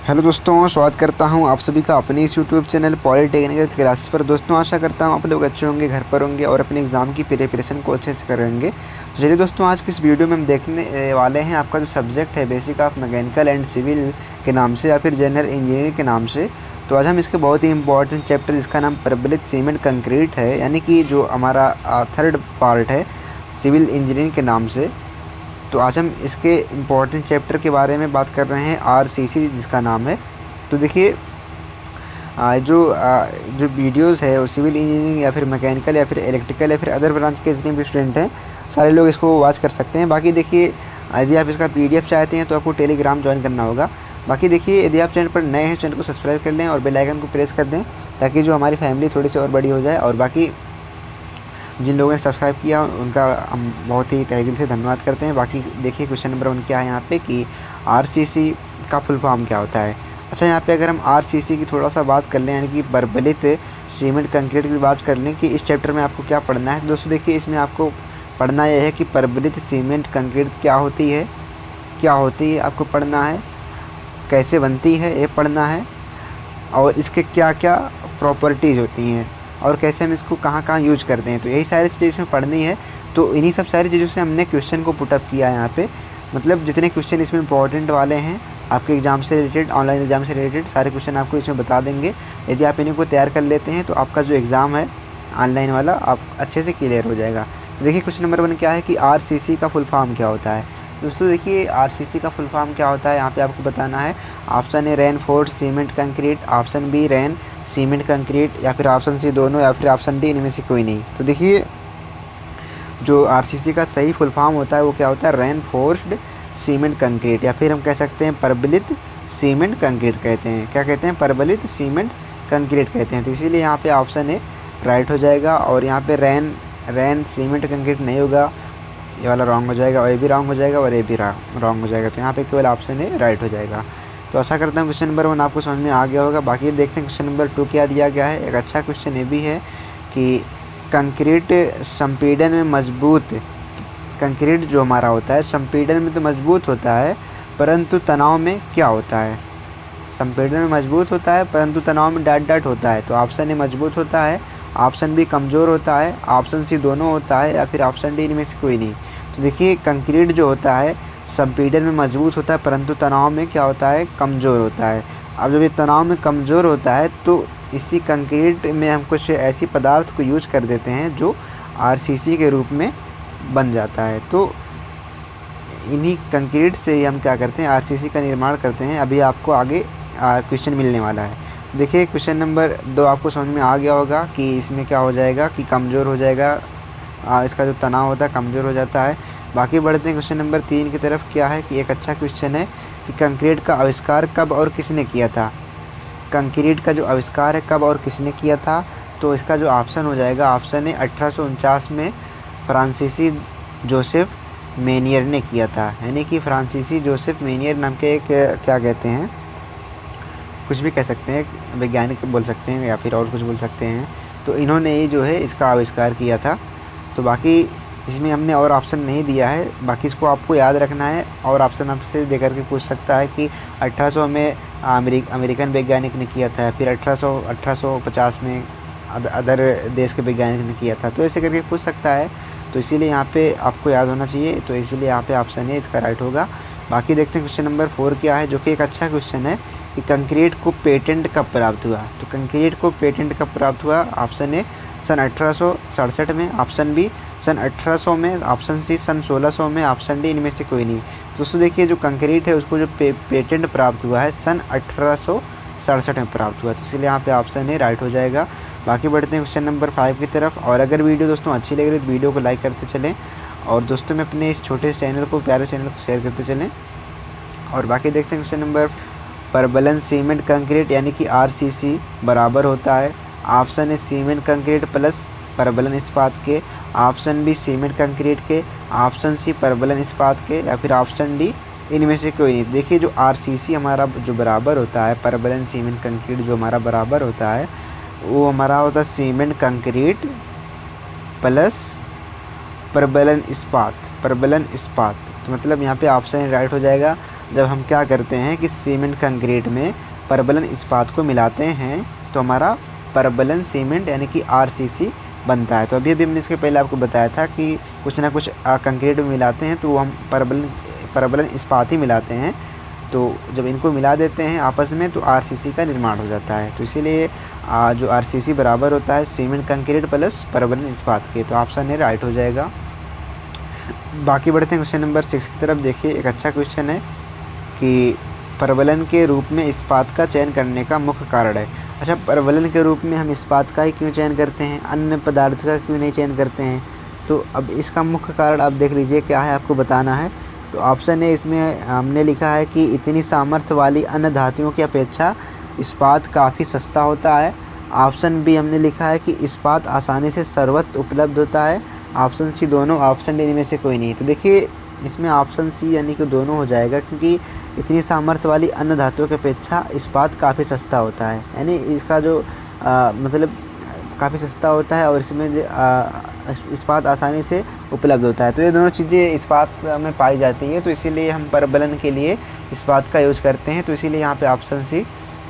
Hello दोस्तों, स्वागत करता हूं आप सभी का अपने इस यूट्यूब चैनल पॉलिटेक्निकल क्लासेस पर। दोस्तों, आशा करता हूं आप लोग अच्छे होंगे, घर पर होंगे और अपने एग्ज़ाम की प्रिपरेशन को अच्छे से करेंगे। तो चलिए दोस्तों, आज की इस वीडियो में हम देखने वाले हैं आपका जो सब्जेक्ट है basic of mechanical and civil के नाम से या फिर जनरल इंजीनियरिंग के नाम से। तो आज हम इसके बहुत ही इंपॉर्टेंट चैप्टर जिसका नाम प्रबलित सीमेंट कंक्रीट है, यानी कि जो हमारा थर्ड पार्ट है सिविल इंजीनियरिंग के नाम से। तो आज हम इसके इम्पॉर्टेंट चैप्टर के बारे में बात कर रहे हैं, आरसीसी जिसका नाम है। तो देखिए, जो वीडियोस है वो सिविल इंजीनियरिंग या फिर मैकेनिकल या फिर इलेक्ट्रिकल या फिर अदर ब्रांच के जितने भी स्टूडेंट हैं सारे लोग इसको वॉच कर सकते हैं। बाकी देखिए, यदि आप इसका पीडीएफ चाहते हैं तो आपको टेलीग्राम ज्वाइन करना होगा। बाकी देखिए, यदि आप चैनल पर नए हैं, चैनल को सब्सक्राइब कर लें और बेल आइकन को प्रेस कर दें ताकि जो हमारी फैमिली थोड़ी सी और बड़ी हो जाए। और बाकी जिन लोगों ने सब्सक्राइब किया उनका हम बहुत ही तहे दिल से धन्यवाद करते हैं। बाकी देखिए, क्वेश्चन नंबर 1 क्या है यहाँ पे कि आरसीसी का फुल फॉर्म क्या होता है। अच्छा, यहाँ पे अगर हम आरसीसी की थोड़ा सा बात कर लें, यानी कि प्रबलित सीमेंट कंक्रीट की बात कर लें कि इस चैप्टर में आपको क्या पढ़ना है। दोस्तों देखिए, इसमें आपको पढ़ना यह है कि प्रबलित सीमेंट कंक्रीट क्या होती है, आपको पढ़ना है, कैसे बनती है ये पढ़ना है, और इसके क्या क्या प्रॉपर्टीज़ होती हैं और कैसे हम इसको कहाँ कहाँ यूज करते हैं। तो यही सारी चीज़ें इसमें पढ़नी है। तो इन्हीं सब सारी चीज़ों से हमने क्वेश्चन को पुटअप किया है यहाँ पे। मतलब जितने क्वेश्चन इसमें इंपॉर्टेंट वाले हैं आपके एग्ज़ाम से रिलेटेड, ऑनलाइन एग्ज़ाम से रिलेटेड सारे क्वेश्चन आपको इसमें बता देंगे। यदि आप इन्हीं को तैयार कर लेते हैं तो आपका जो एग्ज़ाम है ऑनलाइन वाला आप अच्छे से क्लियर हो जाएगा। तो देखिए, क्वेश्चन नंबर 1 क्या है कि आरसीसी का फुल फॉर्म क्या होता है। दोस्तों देखिए, आरसीसी का फुल फॉर्म क्या होता है यहाँ पे आपको बताना है। Option A reinforced cement concrete, option B rain cement concrete, या फिर ऑप्शन सी दोनों, या फिर ऑप्शन डी इनमें से कोई नहीं। तो देखिए, जो आरसीसी का सही फुल फॉर्म होता है वो क्या होता है, रेनफोर्स्ड सीमेंट कंक्रीट, या फिर हम कह सकते हैं प्रबलित सीमेंट कंक्रीट कहते हैं। क्या कहते हैं, प्रबलित सीमेंट कंक्रीट कहते हैं। तो इसीलिए यहाँ पे ऑप्शन ए राइट हो जाएगा। और यहाँ पे रेन सीमेंट कंक्रीट नहीं होगा, ये वाला रॉन्ग हो जाएगा, और ये भी रॉन्ग हो जाएगा, और ये भी रॉन्ग हो जाएगा। तो यहाँ पे केवल ऑप्शन ए राइट हो जाएगा। तो आशा करता हूँ क्वेश्चन नंबर 1 आपको समझ में आ गया होगा। बाकी देखते हैं क्वेश्चन नंबर 2 क्या दिया गया है। एक अच्छा क्वेश्चन ये भी है कि कंक्रीट संपीड़न में मजबूत, कंक्रीट जो हमारा होता है संपीड़न में तो मजबूत होता है परंतु तनाव में क्या होता है। संपीड़न में मजबूत होता है परंतु तनाव में डाट डाट होता है। तो ऑप्शन ए मजबूत होता है, ऑप्शन बी कमज़ोर होता है, ऑप्शन सी दोनों होता है, या फिर ऑप्शन डी इनमें से कोई नहीं। तो देखिए, कंक्रीट जो होता है संपीड़न में मजबूत होता है परंतु तनाव में क्या होता है, कमज़ोर होता है। अब जब ये तनाव में कमज़ोर होता है तो इसी कंक्रीट में हम कुछ ऐसी पदार्थ को यूज कर देते हैं जो आरसीसी के रूप में बन जाता है। तो इन्हीं कंक्रीट से ही हम क्या करते हैं, आरसीसी का निर्माण करते हैं। अभी आपको आगे क्वेश्चन मिलने वाला है। देखिए, क्वेश्चन नंबर 2 आपको समझ में आ गया होगा कि इसमें क्या हो जाएगा कि कमज़ोर हो जाएगा, इसका जो तनाव होता है कमज़ोर हो जाता है। बाकी बढ़ते हैं क्वेश्चन नंबर 3 की तरफ। क्या है कि एक अच्छा क्वेश्चन है कि कंक्रीट का आविष्कार कब और किसने किया था। कंक्रीट का जो आविष्कार है कब और किसने किया था। तो इसका जो ऑप्शन हो जाएगा, ऑप्शन है 1849 में फ्रांसीसी जोसेफ मेनियर ने किया था। यानी कि फ्रांसीसी जोसेफ मेनियर नाम के एक क्या कहते हैं, कुछ भी कह सकते हैं, वैज्ञानिक बोल सकते हैं या फिर और कुछ बोल सकते हैं। तो इन्होंने ही जो है इसका आविष्कार किया था। तो बाकी इसमें हमने और ऑप्शन नहीं दिया है, बाकी इसको आपको याद रखना है। और ऑप्शन आपसे दे करके पूछ सकता है कि 1800 में अमेरिकन वैज्ञानिक ने किया था, फिर 1850 में अदर देश के वैज्ञानिक ने किया था। तो ऐसे करके पूछ सकता है। तो इसीलिए यहाँ पे आपको याद होना चाहिए। तो इसीलिए यहाँ पे ऑप्शन है इसका राइट होगा। बाकी देखते हैं क्वेश्चन नंबर 4 क्या है, जो कि एक अच्छा क्वेश्चन है कि कंक्रीट को पेटेंट कब प्राप्त हुआ। तो कंक्रीट को पेटेंट कब प्राप्त हुआ। ऑप्शन ए सन 1867 में, ऑप्शन बी सन 1800 में, ऑप्शन सी सन 1600 में, ऑप्शन डी इनमें से कोई नहीं। दोस्तों देखिए, जो कंक्रीट है उसको जो पेटेंट प्राप्त हुआ है सन 1867 में प्राप्त हुआ। तो इसलिए यहाँ पे ऑप्शन ए राइट हो जाएगा। बाकी बढ़ते हैं क्वेश्चन नंबर 5 की तरफ। और अगर वीडियो दोस्तों अच्छी लग रही है तो वीडियो को लाइक करते चलें, और दोस्तों में अपने इस छोटे से चैनल को, प्यारे चैनल को शेयर करते चलें। और बाकी देखते हैं क्वेश्चन नंबर, प्रबलन सीमेंट कंक्रीट यानी कि आरसीसी बराबर होता है। Option A cement concrete plus प्रबलन इस्पात के, ऑप्शन बी सीमेंट कंक्रीट के, ऑप्शन सी प्रबलन इस्पात के, या फिर ऑप्शन डी इनमें से कोई नहीं। देखिए, जो आरसीसी हमारा जो बराबर होता है, प्रबलन सीमेंट कंक्रीट जो हमारा बराबर होता है वो हमारा होता है सीमेंट कंक्रीट प्लस प्रबलन इस्पात। तो मतलब यहाँ पे ऑप्शन राइट हो जाएगा। जब हम क्या करते हैं कि सीमेंट कंक्रीट में परबलन इस्पात को मिलाते हैं तो हमारा परबलन सीमेंट यानी कि आरसीसी बनता है। तो अभी हमने इसके पहले आपको बताया था कि कुछ ना कुछ कंक्रीट में मिलाते हैं तो हम परबलन इस्पात ही मिलाते हैं। तो जब इनको मिला देते हैं आपस में तो आरसीसी का निर्माण हो जाता है। तो इसीलिए जो आरसीसी बराबर होता है सीमेंट कंक्रीट प्लस परबलन इस्पात के। तो ऑप्शन ए राइट हो जाएगा। बाकी बढ़ते हैं क्वेश्चन नंबर 6 की तरफ। देखिए एक अच्छा क्वेश्चन है कि परवलन के रूप में इस्पात का चयन करने का मुख्य कारण है। अच्छा, परवलन के रूप में हम इस्पात का ही क्यों चयन करते हैं, अन्य पदार्थ का क्यों नहीं चयन करते हैं? तो अब इसका मुख्य कारण आप देख लीजिए क्या है, आपको बताना है। तो ऑप्शन ए इसमें हमने लिखा है कि इतनी सामर्थ्य वाली अन्य धातुओं की अपेक्षा इस्पात काफ़ी सस्ता होता है। ऑप्शन बी हमने लिखा है कि इस्पात आसानी से सर्वत्र उपलब्ध होता है। ऑप्शन सी दोनों, ऑप्शन डी इनमें से कोई नहीं। तो देखिए इसमें ऑप्शन सी यानी कि दोनों हो जाएगा, क्योंकि इतनी सामर्थ्य वाली अन्य धातुओं की अपेक्षा इस्पात काफ़ी सस्ता होता है, यानी इसका जो मतलब काफ़ी सस्ता होता है और इसमें इस्पात आसानी से उपलब्ध होता है। तो ये दोनों चीज़ें इस्पात में पाई जाती है, तो इसीलिए हम परबलन के लिए इस्पात का यूज करते हैं। तो इसीलिए यहाँ पे ऑप्शन सी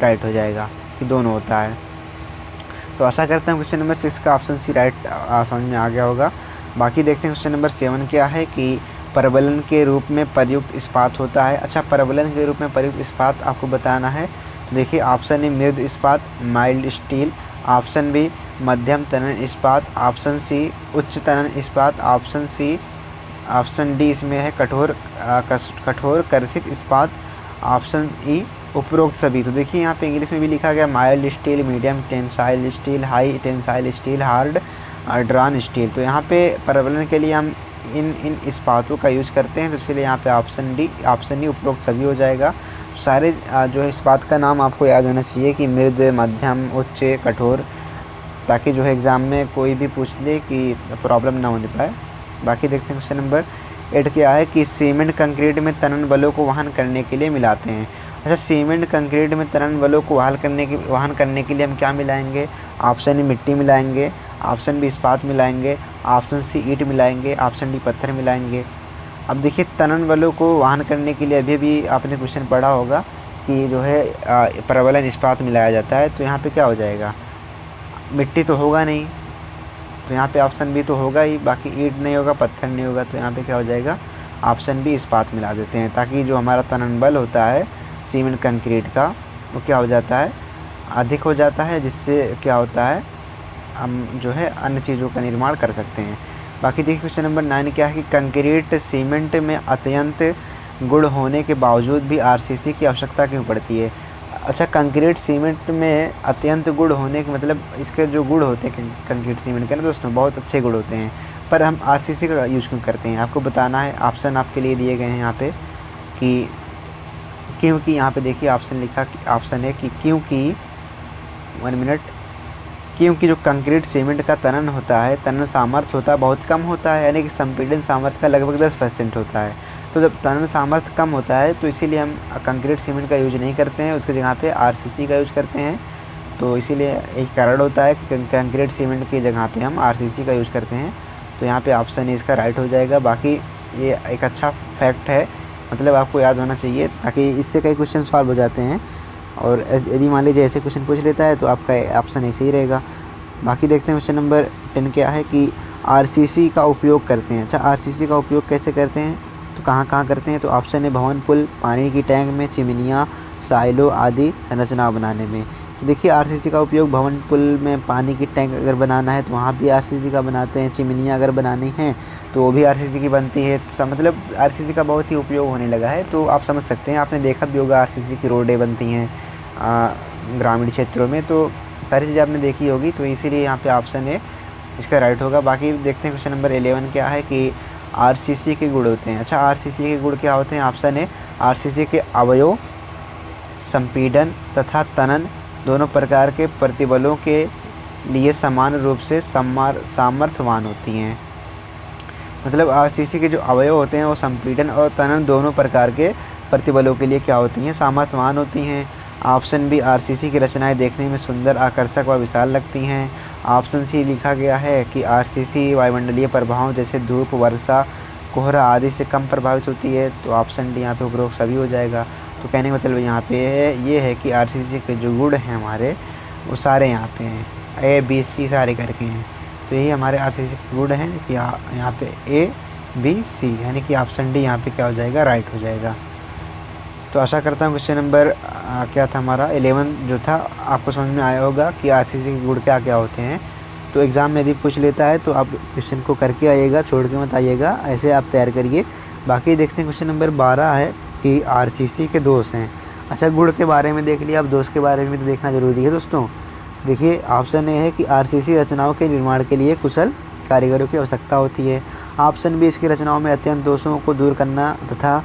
राइट हो जाएगा कि दोनों होता है। तो आशा करते हैं क्वेश्चन नंबर 6 का ऑप्शन सी राइट समझ में आ गया होगा। बाकी देखते हैं क्वेश्चन नंबर 7 क्या है कि परवलन के रूप में प्रयुक्त इस्पात होता है। अच्छा, परवलन के रूप में प्रयुक्त इस्पात आपको बताना है। तो देखिए ऑप्शन ए मृदु इस्पात माइल्ड स्टील, ऑप्शन बी मध्यम तनन इस्पात, ऑप्शन सी उच्च तनन इस्पात, ऑप्शन डी इसमें है कठोर कर्षित इस्पात, ऑप्शन ई उपरोक्त सभी। तो देखिए यहाँ पे इंग्लिश में भी लिखा गया mild steel, medium tensile steel, high tensile steel, hard drawn steel. तो यहाँ पे परवलन के लिए हम इन इस्पातों का यूज करते हैं। तो इसलिए यहाँ पे ऑप्शन डी उपरोक्त सभी हो जाएगा। सारे जो है इस्पात का नाम आपको याद होना चाहिए कि मृद, मध्यम, उच्च, कठोर, ताकि जो है एग्ज़ाम में कोई भी पूछ ले कि प्रॉब्लम ना होने पाए। बाकी देखते हैं क्वेश्चन नंबर 8 क्या है कि सीमेंट कंक्रीट में तनन बलों को वहन करने के लिए मिलाते हैं। अच्छा, सीमेंट कंक्रीट में तनन बलों को वहन करने के लिए हम क्या मिलाएंगे? ऑप्शन ए मिट्टी मिलाएंगे, ऑप्शन बी इस्पात मिलाएंगे, ऑप्शन सी ईंट मिलाएंगे, ऑप्शन डी पत्थर मिलाएंगे। अब देखिए तनन बलों को वहन करने के लिए अभी आपने क्वेश्चन पढ़ा होगा कि जो है परवलन इस्पात मिलाया जाता है। तो यहाँ पे क्या हो जाएगा? मिट्टी तो होगा नहीं, तो यहाँ पे ऑप्शन बी तो होगा ही, बाकी ईंट नहीं होगा, पत्थर नहीं होगा। तो यहाँ पे क्या हो जाएगा? ऑप्शन बी इस्पात मिला देते हैं, ताकि जो हमारा तनन बल होता है सीमेंट कंक्रीट का वो क्या हो जाता है? अधिक हो जाता है, जिससे क्या होता है हम जो है अन्य चीज़ों का निर्माण कर सकते हैं। बाकी देखिए क्वेश्चन नंबर 9 क्या है कि कंक्रीट सीमेंट में अत्यंत गुण होने के बावजूद भी आरसीसी की आवश्यकता क्यों पड़ती है? अच्छा, कंक्रीट सीमेंट में अत्यंत गुण होने के मतलब इसके जो गुण होते हैं कंक्रीट सीमेंट के ना दोस्तों, बहुत अच्छे गुण होते हैं, पर हम आरसीसी का यूज क्यों करते हैं? आपको बताना है। ऑप्शन आपके लिए दिए गए हैं यहाँ पे कि क्योंकि यहाँ पे देखिए ऑप्शन लिखा, ऑप्शन है कि क्योंकि जो कंक्रीट सीमेंट का तनन होता है, तनन सामर्थ्य होता है बहुत कम होता है, यानी कि संपीड़न सामर्थ्य का लगभग 10% होता है। तो जब तनन सामर्थ्य कम होता है तो इसीलिए हम कंक्रीट सीमेंट का यूज नहीं करते हैं, उसके जगह पे आरसीसी का यूज करते हैं। तो इसीलिए एक कारण होता है कि कंक्रीट सीमेंट की जगह पे हम आरसीसी का यूज करते हैं। तो यहाँ पे ऑप्शन इसका राइट हो जाएगा। बाकी ये एक अच्छा फैक्ट है, मतलब आपको याद होना चाहिए, ताकि इससे कई क्वेश्चन सॉल्व हो जाते हैं। और यदि मान लीजिए ऐसे क्वेश्चन पूछ लेता है तो आपका ऑप्शन ऐसे ही रहेगा। बाकी देखते हैं क्वेश्चन नंबर 10 क्या है कि आरसीसी का उपयोग करते हैं। अच्छा, आरसीसी का उपयोग कैसे करते हैं, तो कहाँ करते हैं? तो ऑप्शन है भवन, पुल, पानी की टैंक में, चिमनियाँ, साइलो आदि संरचना बनाने में। तो देखिए आरसीसी का उपयोग भवन, पुल में, पानी की टैंक अगर बनाना है तो वहाँ भी आरसीसी का बनाते हैं। चिमनियाँ अगर बनानी हैं तो वो भी आरसीसी की बनती है। तो मतलब आरसीसी का बहुत ही उपयोग होने लगा है। तो आप समझ सकते हैं, आपने देखा भी होगा आरसीसी की रोडें बनती हैं ग्रामीण क्षेत्रों में, तो सारी चीज़ें आपने देखी होगी। तो इसीलिए यहाँ पे ऑप्शन ए इसका राइट होगा। बाकी देखते हैं क्वेश्चन नंबर 11 क्या है कि आरसीसी के गुण होते हैं। अच्छा, आरसीसी के गुण क्या होते हैं? ऑप्शन ए आरसीसी के अवयव संपीड़न तथा तनन दोनों प्रकार के प्रतिबलों के लिए समान रूप से सामर्थ्यवान होती हैं। मतलब आरसीसी के जो अवयव होते हैं वो संपीड़न और तनन दोनों प्रकार के प्रतिबलों के लिए क्या होती हैं? सामर्थ्यवान होती हैं। ऑप्शन बी आरसीसी की रचनाएं देखने में सुंदर, आकर्षक व विशाल लगती हैं। ऑप्शन सी लिखा गया है कि आरसीसी वायुमंडलीय प्रभावों जैसे धूप, वर्षा कोहरा आदि से कम प्रभावित होती है। तो ऑप्शन डी यहाँ पे उपरोक्त सभी हो जाएगा। तो कहने का मतलब यहाँ पे ये है कि आरसीसी के जो गुण हैं हमारे वो सारे यहाँ पे हैं, ए बी सी सारे करके हैं। तो यही हमारे आरसीसी के गुण हैं कि यहाँ पे ए बी सी, यानी कि ऑप्शन डी यहाँ पे क्या हो जाएगा, राइट हो जाएगा। तो आशा करता हूँ क्वेश्चन नंबर क्या था हमारा 11 जो था आपको समझ में आया होगा कि आरसीसी के गुण क्या क्या होते हैं। तो एग्ज़ाम में यदि पूछ लेता है तो आप क्वेश्चन को करके आइएगा, छोड़ के मत आइएगा, ऐसे आप तैयार करिए। बाकी देखते हैं क्वेश्चन नंबर 12 है कि आरसीसी के दोष हैं। अच्छा, गुण के बारे में देख लिया, अब दोष के बारे में तो देखना ज़रूरी है दोस्तों। देखिए ऑप्शन ए है कि आरसीसी रचनाओं के निर्माण के लिए कुशल कारीगरों की आवश्यकता होती है। ऑप्शन बी, इसकी रचनाओं में अत्यंत दोषों को दूर करना तथा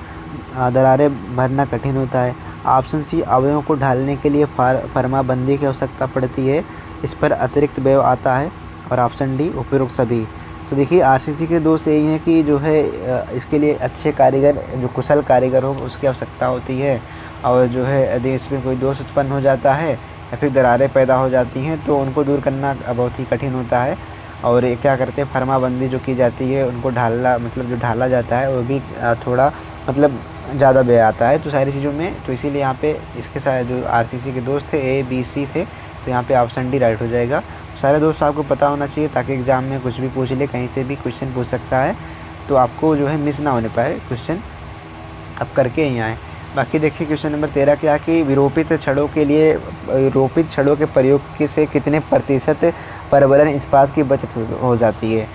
दरारें भरना कठिन होता है। ऑप्शन सी, अवयवों को ढालने के लिए फर्माबंदी की आवश्यकता पड़ती है, इस पर अतिरिक्त व्यय आता है। और ऑप्शन डी, उपरोक्त सभी। तो देखिए आरसीसी के दोष यही हैं कि जो है इसके लिए अच्छे कारीगर, जो कुशल कारीगर हो उसकी आवश्यकता होती है। और जो है यदि इसमें कोई दोष उत्पन्न हो जाता है या फिर दरारें पैदा हो जाती हैं तो उनको दूर करना बहुत ही कठिन होता है। और ये क्या करते हैं, फर्माबंदी जो की जाती है उनको ढालना, मतलब जो ढाला जाता है वो भी थोड़ा मतलब ज़्यादा व्यय आता है। तो सारी चीज़ों में, तो इसीलिए यहाँ पे इसके साथ जो आरसीसी के दोस्त थे ए बी सी थे, तो यहाँ पे ऑप्शन डी राइट हो जाएगा। सारे दोस्त आपको पता होना चाहिए ताकि एग्ज़ाम में कुछ भी पूछ ले, कहीं से भी क्वेश्चन पूछ सकता है, तो आपको जो है मिस ना होने पाए क्वेश्चन, आप करके ही आएँ। बाकी देखिए क्वेश्चन नंबर 13 क्या कि विरोपित छड़ों के लिए रोपित छड़ों के प्रयोग से कितने प्रतिशत परवलन इस्पात की बचत हो जाती है।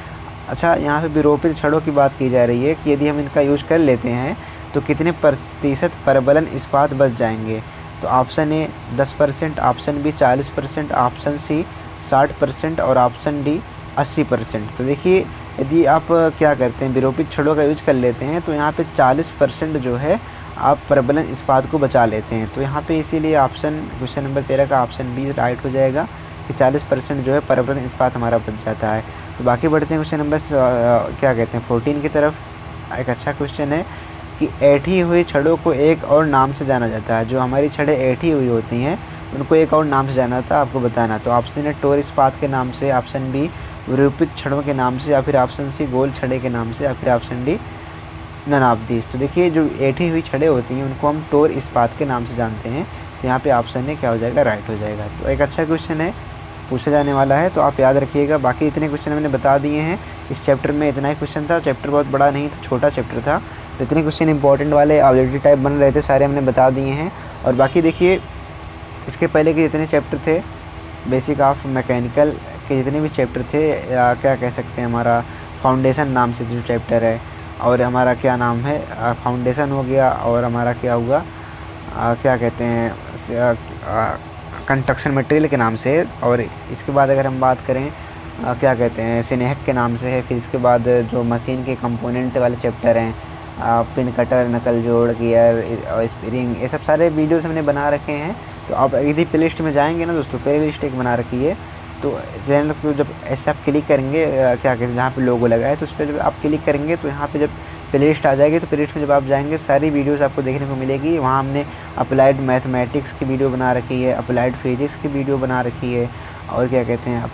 अच्छा, यहाँ पे विरोपित छड़ों की बात की जा रही है कि यदि हम इनका यूज़ कर लेते हैं तो कितने प्रतिशत परवलन इस्पात बच जाएंगे। तो option A 10%, option B 40%, option C 60% और ऑप्शन डी 80%। तो देखिए यदि आप क्या करते हैं, विरोपित छड़ों का यूज कर लेते हैं तो यहाँ पे 40% जो है आप परवलन इस्पात को बचा लेते हैं। तो यहाँ पे इसीलिए ऑप्शन क्वेश्चन नंबर 13 का ऑप्शन बी राइट हो जाएगा कि 40% जो है परवलन इस्पात हमारा बच जाता है। तो बाकी बढ़ते हैं क्वेश्चन नंबर क्या कहते हैं 14 की तरफ। एक अच्छा क्वेश्चन है कि ऐठी हुई छड़ों को एक और नाम से जाना जाता है। जो हमारी छड़ें ऐठी हुई होती हैं उनको एक और नाम से जाना था, आपको बताना। तो ऑप्शन है टोर इस्पात के नाम से, ऑप्शन बी विरूपित छड़ों के नाम से, या फिर ऑप्शन सी गोल छड़े के नाम से, या फिर option D none of this. तो देखिए जो ऐठी हुई छड़ें होती हैं उनको हम टोर इस्पात के नाम से जानते हैं। तो यहाँ पे ऑप्शन है क्या हो जाएगा, राइट हो जाएगा। तो एक अच्छा क्वेश्चन है, पूछा जाने वाला है, तो आप याद रखिएगा। बाकी इतने क्वेश्चन मैंने बता दिए हैं इस चैप्टर में, इतना ही क्वेश्चन था। चैप्टर बहुत बड़ा नहीं था, छोटा चैप्टर था। तो इतने क्वेश्चन इंपॉर्टेंट वाले ऑब्जेक्टिव टाइप बन रहे थे, सारे हमने बता दिए हैं। और बाकी देखिए इसके पहले के जितने चैप्टर थे, बेसिक ऑफ मैकेनिकल के जितने भी चैप्टर थे, या क्या कह सकते हैं हमारा फाउंडेशन नाम से जो चैप्टर है, और हमारा क्या नाम है फाउंडेशन हो गया, और हमारा क्या हुआ क्या कहते हैं कंस्ट्रक्शन मटेरियल के नाम से। और इसके बाद अगर हम बात करें क्या कहते हैं स्नेहक के नाम से है। फिर इसके बाद जो मशीन के कंपोनेंट वाले चैप्टर हैं, पिन कटर, नकल जोड़, गियर और स्प्रिंग, ये सब सारे वीडियोस हमने बना रखे हैं। तो आप यदि प्ले लिस्ट में जाएंगे ना दोस्तों, प्ले लिस्ट एक बना रखी है, तो चैनल को जब ऐसे आप क्लिक करेंगे क्या कहते हैं जहाँ पे लोगो लगा है, तो उस पर जब आप क्लिक करेंगे तो यहाँ पे जब प्ले लिस्ट आ जाएगी, तो प्ले लिस्ट में जब आप जाएंगे तो सारी वीडियोस आपको देखने को मिलेगी। वहाँ हमने अप्लाइड मैथमेटिक्स की वीडियो बना रखी है, अप्लाइड फिजिक्स की वीडियो बना रखी है, और क्या कहते हैं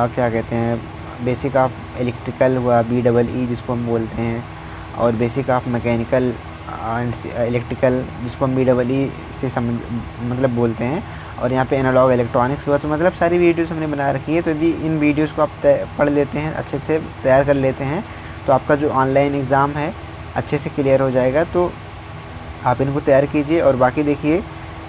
क्या कहते हैं बेसिक ऑफ इलेक्ट्रिकल हुआ BEE जिसको हम बोलते हैं, और basic of mechanical and electrical जिसको हम BEE से मतलब बोलते हैं, और यहाँ पे एनालॉग इलेक्ट्रॉनिक्स हुआ। तो मतलब सारी वीडियोस हमने बना रखी है। तो यदि इन वीडियोस को आप पढ़ लेते हैं, अच्छे से तैयार कर लेते हैं, तो आपका जो ऑनलाइन एग्ज़ाम है अच्छे से क्लियर हो जाएगा। तो आप इनको तैयार कीजिए। और बाकी देखिए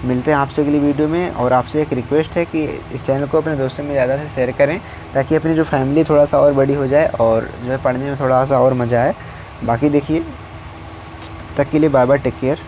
मिलते हैं आपसे अगली वीडियो में। और आपसे एक रिक्वेस्ट है कि इस चैनल को अपने दोस्तों में ज़्यादा से शेयर करें, ताकि अपनी जो फैमिली थोड़ा सा और बड़ी हो जाए और जो है पढ़ने में थोड़ा सा और मज़ा आए। बाकी देखिए तक के लिए बाय बाय, टेक केयर।